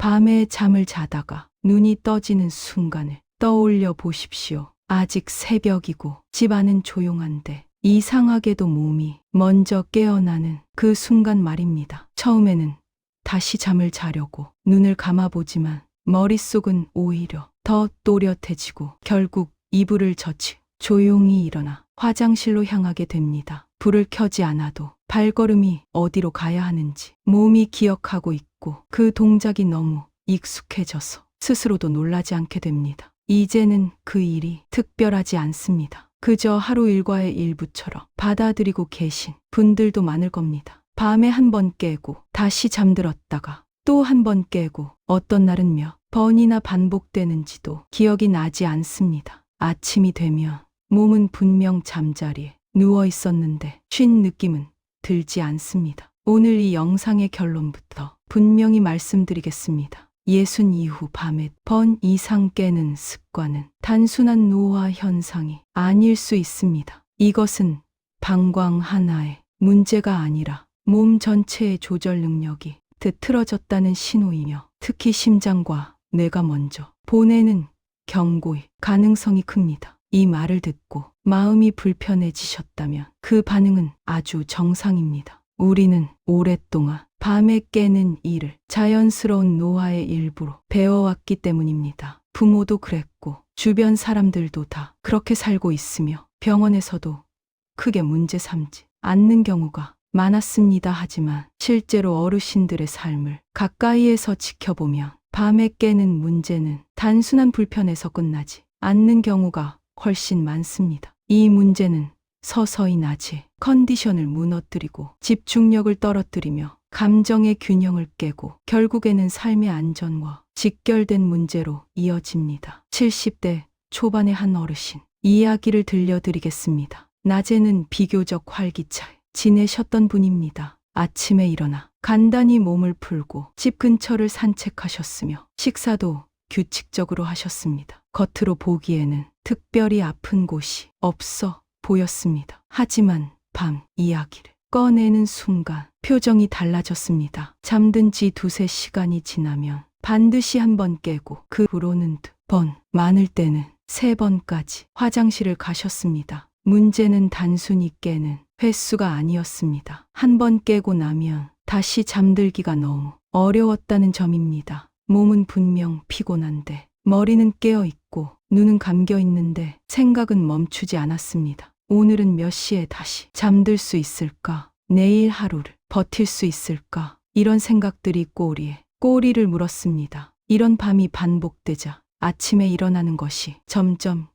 밤에 잠을 자다가 눈이 떠지는 순간을 떠올려 보십시오. 아직 새벽이고 집 안은 조용한데 이상하게도 몸이 먼저 깨어나는 그 순간 말입니다. 처음에는 다시 잠을 자려고 눈을 감아보지만 머릿속은 오히려 더 또렷해지고 결국 이불을 젖히고 조용히 일어나 화장실로 향하게 됩니다. 불을 켜지 않아도 발걸음이 어디로 가야 하는지 몸이 기억하고 있고 그 동작이 너무 익숙해져서 스스로도 놀라지 않게 됩니다. 이제는 그 일이 특별하지 않습니다. 그저 하루 일과의 일부처럼 받아들이고 계신 분들도 많을 겁니다. 밤에 한 번 깨고 다시 잠들었다가 또 한 번 깨고 어떤 날은 몇 번이나 반복되는지도 기억이 나지 않습니다. 아침이 되면 몸은 분명 잠자리에 누워 있었는데 쉰 느낌은 들지 않습니다. 오늘 이 영상의 결론부터 분명히 말씀드리겠습니다. 예순 이후 밤에 번 이상 깨는 습관은 단순한 노화 현상이 아닐 수 있습니다. 이것은 방광 하나의 문제가 아니라 몸 전체의 조절 능력이 뒤틀어졌다는 신호이며 특히 심장과 뇌가 먼저 보내는 경고의 가능성이 큽니다. 이 말을 듣고 마음이 불편해지셨다면 그 반응은 아주 정상입니다. 우리는 오랫동안 밤에 깨는 일을 자연스러운 노화의 일부로 배워왔기 때문입니다. 부모도 그랬고 주변 사람들도 다 그렇게 살고 있으며 병원에서도 크게 문제 삼지 않는 경우가 많았습니다. 하지만 실제로 어르신들의 삶을 가까이에서 지켜보면 밤에 깨는 문제는 단순한 불편에서 끝나지 않는 경우가 훨씬 많습니다. 이 문제는 서서히 낮에 컨디션을 무너뜨리고 집중력을 떨어뜨리며 감정의 균형을 깨고 결국에는 삶의 안전과 직결된 문제로 이어집니다. 70대 초반의 한 어르신 이야기를 들려드리겠습니다. 낮에는 비교적 활기차게 지내셨던 분입니다. 아침에 일어나 간단히 몸을 풀고 집 근처를 산책하셨으며 식사도 규칙적으로 하셨습니다. 겉으로 보기에는 특별히 아픈 곳이 없어 보였습니다. 하지만 밤 이야기를 꺼내는 순간 표정이 달라졌습니다. 잠든 지 두세 시간이 지나면 반드시 한 번 깨고 그 후로는 두 번, 많을 때는 세 번까지 화장실을 가셨습니다. 문제는 단순히 깨는 횟수가 아니었습니다. 한 번 깨고 나면 다시 잠들기가 너무 어려웠다는 점입니다. 몸은 분명 피곤한데 머리는 깨어 있고 눈은 감겨 있는데 생각은 멈추지 않았습니다. 오늘은 몇 시에 다시 잠들 수 있을까? 내일 하루를 버틸 수 있을까? 이런 생각들이 꼬리에 꼬리를 물었습니다. 이런 밤이 반복되자 아침에 일어나는 것이 점점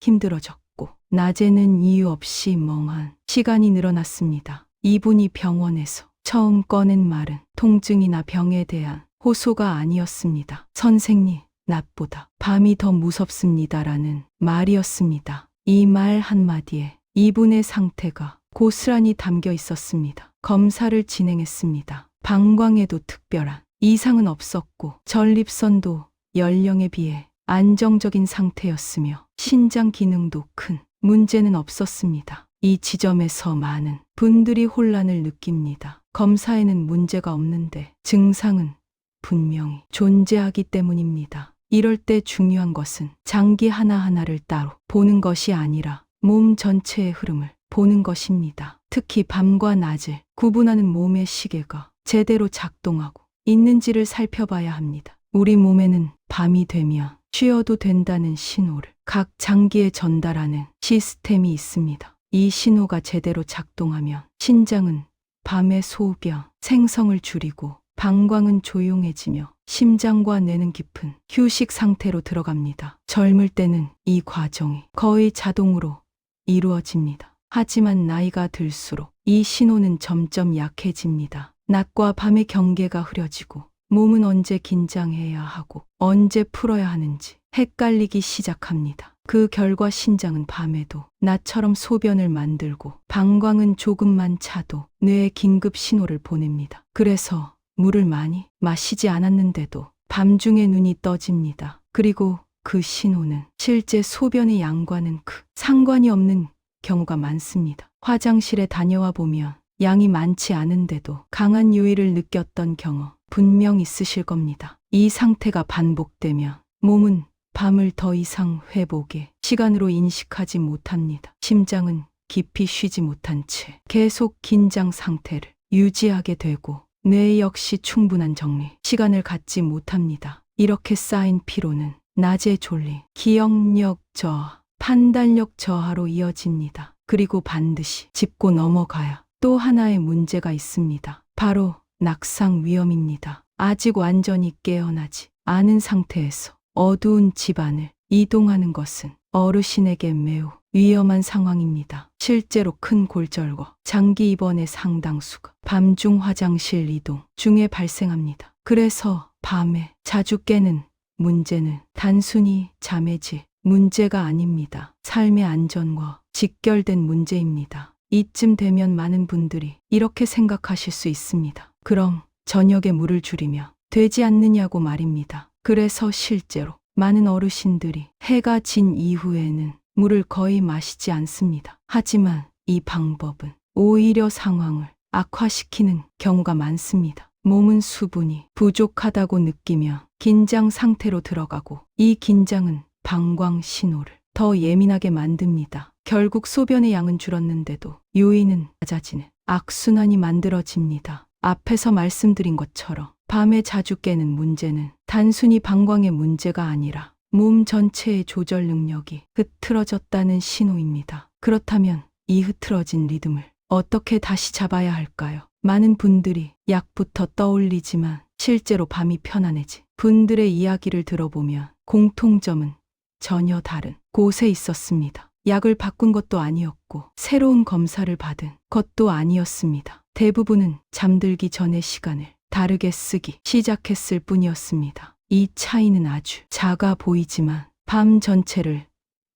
힘들어졌고 낮에는 이유 없이 멍한 시간이 늘어났습니다. 이분이 병원에서 처음 꺼낸 말은 통증이나 병에 대한 호소가 아니었습니다. 선생님, 낮보다 밤이 더 무섭습니다라는 말이었습니다. 이 말 한마디에 이분의 상태가 고스란히 담겨 있었습니다. 검사를 진행했습니다. 방광에도 특별한 이상은 없었고 전립선도 연령에 비해 안정적인 상태였으며 신장 기능도 큰 문제는 없었습니다. 이 지점에서 많은 분들이 혼란을 느낍니다. 검사에는 문제가 없는데 증상은 분명히 존재하기 때문입니다. 이럴 때 중요한 것은 장기 하나하나를 따로 보는 것이 아니라 몸 전체의 흐름을 보는 것입니다. 특히 밤과 낮을 구분하는 몸의 시계가 제대로 작동하고 있는지를 살펴봐야 합니다. 우리 몸에는 밤이 되면 쉬어도 된다는 신호를 각 장기에 전달하는 시스템이 있습니다. 이 신호가 제대로 작동하면 신장은 밤에 소변 생성을 줄이고 방광은 조용해지며 심장과 뇌는 깊은 휴식 상태로 들어갑니다. 젊을 때는 이 과정이 거의 자동으로 이루어집니다. 하지만 나이가 들수록 이 신호는 점점 약해집니다. 낮과 밤의 경계가 흐려지고 몸은 언제 긴장해야 하고 언제 풀어야 하는지 헷갈리기 시작합니다. 그 결과 신장은 밤에도 낮처럼 소변을 만들고 방광은 조금만 차도 뇌에 긴급 신호를 보냅니다. 그래서 물을 많이 마시지 않았는데도 밤중에 눈이 떠집니다. 그리고 그 신호는 실제 소변의 양과는 상관이 없는 경우가 많습니다. 화장실에 다녀와 보면 양이 많지 않은데도 강한 유의를 느꼈던 경험 분명 있으실 겁니다. 이 상태가 반복되면 몸은 밤을 더 이상 회복의 시간으로 인식하지 못합니다. 심장은 깊이 쉬지 못한 채 계속 긴장 상태를 유지하게 되고 뇌 역시 충분한 정리 시간을 갖지 못합니다. 이렇게 쌓인 피로는 낮에 졸림, 기억력 저하, 판단력 저하로 이어집니다. 그리고 반드시 짚고 넘어가야 또 하나의 문제가 있습니다. 바로 낙상 위험입니다. 아직 완전히 깨어나지 않은 상태에서 어두운 집안을 이동하는 것은 어르신에게 매우 위험한 상황입니다. 실제로 큰 골절과 장기 입원의 상당수가 밤중 화장실 이동 중에 발생합니다. 그래서 밤에 자주 깨는 문제는 단순히 잠의 질 문제가 아닙니다. 삶의 안전과 직결된 문제입니다. 이쯤 되면 많은 분들이 이렇게 생각하실 수 있습니다. 그럼 저녁에 물을 줄이면 되지 않느냐고 말입니다. 그래서 실제로 많은 어르신들이 해가 진 이후에는 물을 거의 마시지 않습니다. 하지만 이 방법은 오히려 상황을 악화시키는 경우가 많습니다. 몸은 수분이 부족하다고 느끼며 긴장 상태로 들어가고 이 긴장은 방광 신호를 더 예민하게 만듭니다. 결국 소변의 양은 줄었는데도 요인은 낮아지는 악순환이 만들어집니다. 앞에서 말씀드린 것처럼 밤에 자주 깨는 문제는 단순히 방광의 문제가 아니라 몸 전체의 조절 능력이 흐트러졌다는 신호입니다. 그렇다면 이 흐트러진 리듬을 어떻게 다시 잡아야 할까요? 많은 분들이 약부터 떠올리지만 실제로 밤이 편안해진 분들의 이야기를 들어보면 공통점은 전혀 다른 곳에 있었습니다. 약을 바꾼 것도 아니었고 새로운 검사를 받은 것도 아니었습니다. 대부분은 잠들기 전의 시간을 다르게 쓰기 시작했을 뿐이었습니다. 이 차이는 아주 작아 보이지만 밤 전체를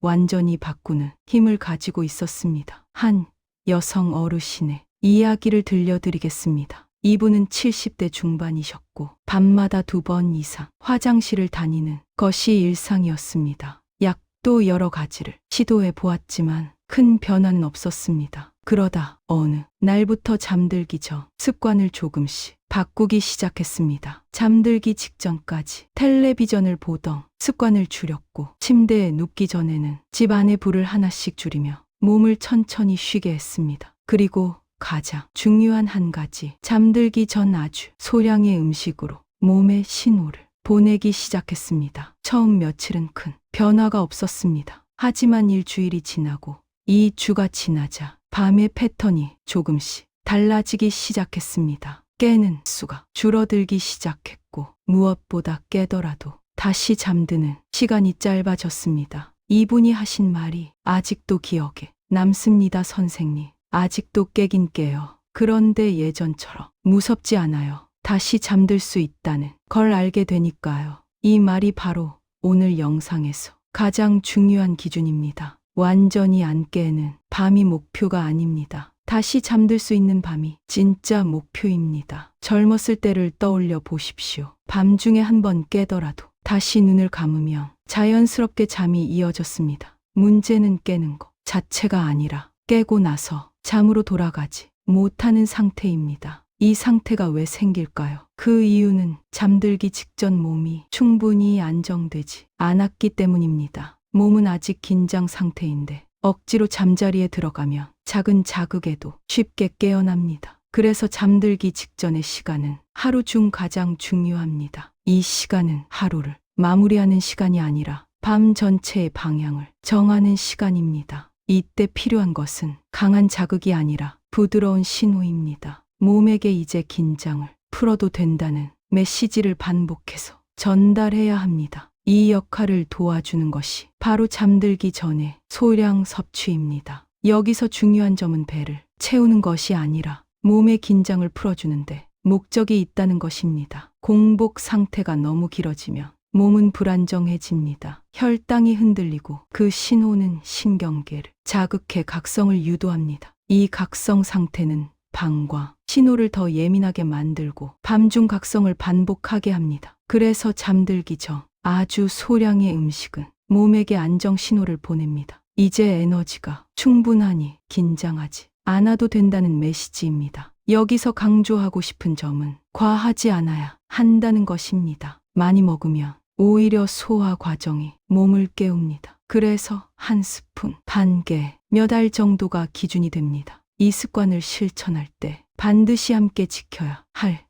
완전히 바꾸는 힘을 가지고 있었습니다. 한 여성 어르신의 이야기를 들려드리겠습니다. 이분은 70대 중반이셨고 밤마다 2번 이상 화장실을 다니는 것이 일상이었습니다. 약도 여러 가지를 시도해 보았지만 큰 변화는 없었습니다. 그러다 어느 날부터 잠들기 전 습관을 조금씩 바꾸기 시작했습니다. 잠들기 직전까지 텔레비전을 보던 습관을 줄였고 침대에 눕기 전에는 집 안에 불을 하나씩 줄이며 몸을 천천히 쉬게 했습니다. 그리고 가장 중요한 한 가지, 잠들기 전 아주 소량의 음식으로 몸에 신호를 보내기 시작했습니다. 처음 며칠은 큰 변화가 없었습니다. 하지만 일주일이 지나고 2주가 지나자 밤의 패턴이 조금씩 달라지기 시작했습니다. 깨는 수가 줄어들기 시작했고 무엇보다 깨더라도 다시 잠드는 시간이 짧아졌습니다. 이분이 하신 말이 아직도 기억에 남습니다. 선생님, 아직도 깨긴 깨요. 그런데 예전처럼 무섭지 않아요. 다시 잠들 수 있다는 걸 알게 되니까요. 이 말이 바로 오늘 영상에서 가장 중요한 기준입니다. 완전히 안 깨는 밤이 목표가 아닙니다. 다시 잠들 수 있는 밤이 진짜 목표입니다. 젊었을 때를 떠올려 보십시오. 밤중에 한 번 깨더라도 다시 눈을 감으면 자연스럽게 잠이 이어졌습니다. 문제는 깨는 것 자체가 아니라 깨고 나서 잠으로 돌아가지 못하는 상태입니다. 이 상태가 왜 생길까요? 그 이유는 잠들기 직전 몸이 충분히 안정되지 않았기 때문입니다. 몸은 아직 긴장 상태인데 억지로 잠자리에 들어가면 작은 자극에도 쉽게 깨어납니다. 그래서 잠들기 직전의 시간은 하루 중 가장 중요합니다. 이 시간은 하루를 마무리하는 시간이 아니라 밤 전체의 방향을 정하는 시간입니다. 이때 필요한 것은 강한 자극이 아니라 부드러운 신호입니다. 몸에게 이제 긴장을 풀어도 된다는 메시지를 반복해서 전달해야 합니다. 이 역할을 도와주는 것이 바로 잠들기 전의 소량 섭취입니다. 여기서 중요한 점은 배를 채우는 것이 아니라 몸의 긴장을 풀어주는데 목적이 있다는 것입니다. 공복 상태가 너무 길어지면 몸은 불안정해집니다. 혈당이 흔들리고 그 신호는 신경계를 자극해 각성을 유도합니다. 이 각성 상태는 방광 신호를 더 예민하게 만들고 밤중 각성을 반복하게 합니다. 그래서 잠들기 전 아주 소량의 음식은 몸에게 안정 신호를 보냅니다. 이제 에너지가 충분하니 긴장하지 않아도 된다는 메시지입니다. 여기서 강조하고 싶은 점은 과하지 않아야 한다는 것입니다. 많이 먹으면 오히려 소화 과정이 몸을 깨웁니다. 그래서 한 스푼, 반 개, 몇 알 정도가 기준이 됩니다. 이 습관을 실천할 때 반드시 함께 지켜야 할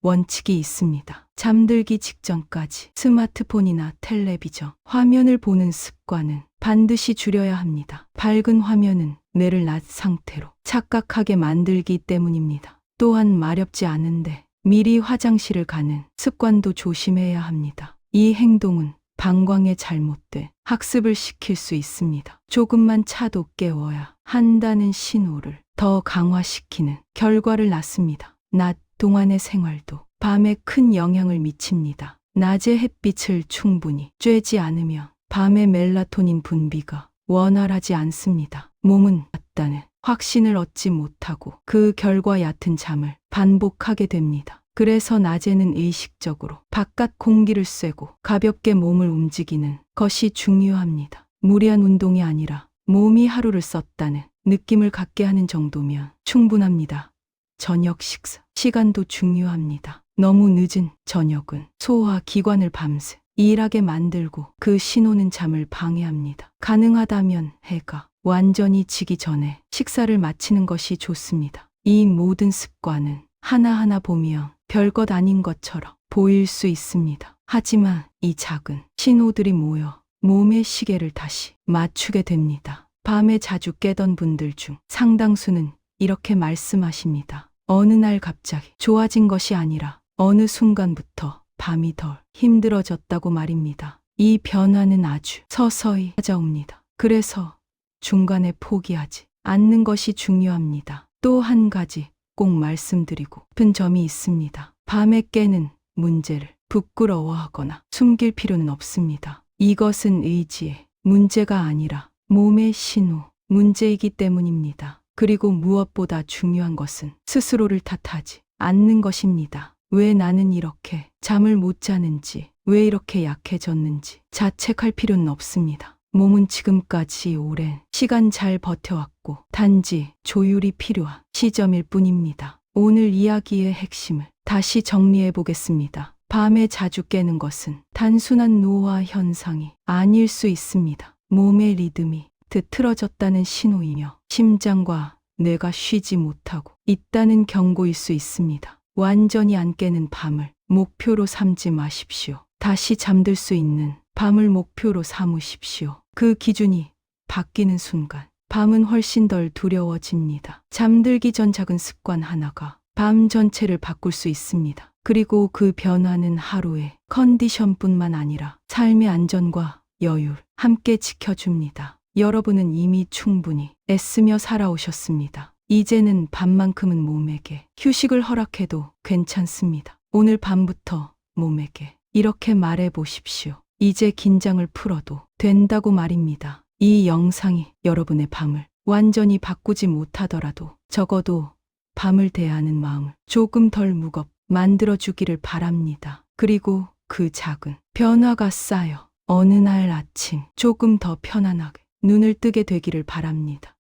원칙이 있습니다. 잠들기 직전까지 스마트폰이나 텔레비전, 화면을 보는 습관은 반드시 줄여야 합니다. 밝은 화면은 뇌를 낮 상태로 착각하게 만들기 때문입니다. 또한 마렵지 않은데 미리 화장실을 가는 습관도 조심해야 합니다. 이 행동은 방광에 잘못된 학습을 시킬 수 있습니다. 조금만 차도 깨워야 한다는 신호를 더 강화시키는 결과를 낳습니다. 낮 동안의 생활도 밤에 큰 영향을 미칩니다. 낮에 햇빛을 충분히 쬐지 않으면 밤에 멜라토닌 분비가 원활하지 않습니다. 몸은 낫다는 확신을 얻지 못하고 그 결과 얕은 잠을 반복하게 됩니다. 그래서 낮에는 의식적으로 바깥 공기를 쐬고 가볍게 몸을 움직이는 것이 중요합니다. 무리한 운동이 아니라 몸이 하루를 썼다는 느낌을 갖게 하는 정도면 충분합니다. 저녁 식사 시간도 중요합니다. 너무 늦은 저녁은 소화 기관을 밤새 일하게 만들고 그 신호는 잠을 방해합니다. 가능하다면 해가 완전히 지기 전에 식사를 마치는 것이 좋습니다. 이 모든 습관은 하나하나 보면 별것 아닌 것처럼 보일 수 있습니다. 하지만 이 작은 신호들이 모여 몸의 시계를 다시 맞추게 됩니다. 밤에 자주 깨던 분들 중 상당수는 이렇게 말씀하십니다. 어느 날 갑자기 좋아진 것이 아니라 어느 순간부터 밤이 덜 힘들어졌다고 말입니다. 이 변화는 아주 서서히 찾아옵니다. 그래서 중간에 포기하지 않는 것이 중요합니다. 또 한 가지 꼭 말씀드리고 싶은 점이 있습니다. 밤에 깨는 문제를 부끄러워하거나 숨길 필요는 없습니다. 이것은 의지의 문제가 아니라 몸의 신호 문제이기 때문입니다. 그리고 무엇보다 중요한 것은 스스로를 탓하지 않는 것입니다. 왜 나는 이렇게 잠을 못 자는지, 왜 이렇게 약해졌는지 자책할 필요는 없습니다. 몸은 지금까지 오랜 시간 잘 버텨왔고 단지 조율이 필요한 시점일 뿐입니다. 오늘 이야기의 핵심을 다시 정리해 보겠습니다. 밤에 자주 깨는 것은 단순한 노화 현상이 아닐 수 있습니다. 몸의 리듬이 뒤틀어졌다는 신호이며 심장과 뇌가 쉬지 못하고 있다는 경고일 수 있습니다. 완전히 안 깨는 밤을 목표로 삼지 마십시오. 다시 잠들 수 있는 밤을 목표로 삼으십시오. 그 기준이 바뀌는 순간 밤은 훨씬 덜 두려워집니다. 잠들기 전 작은 습관 하나가 밤 전체를 바꿀 수 있습니다. 그리고 그 변화는 하루의 컨디션뿐만 아니라 삶의 안전과 여유를 함께 지켜줍니다. 여러분은 이미 충분히 애쓰며 살아오셨습니다. 이제는 밤만큼은 몸에게 휴식을 허락해도 괜찮습니다. 오늘 밤부터 몸에게 이렇게 말해 보십시오. 이제 긴장을 풀어도 된다고 말입니다. 이 영상이 여러분의 밤을 완전히 바꾸지 못하더라도 적어도 밤을 대하는 마음을 조금 덜 무겁게 만들어주기를 바랍니다. 그리고 그 작은 변화가 쌓여 어느 날 아침 조금 더 편안하게 눈을 뜨게 되기를 바랍니다.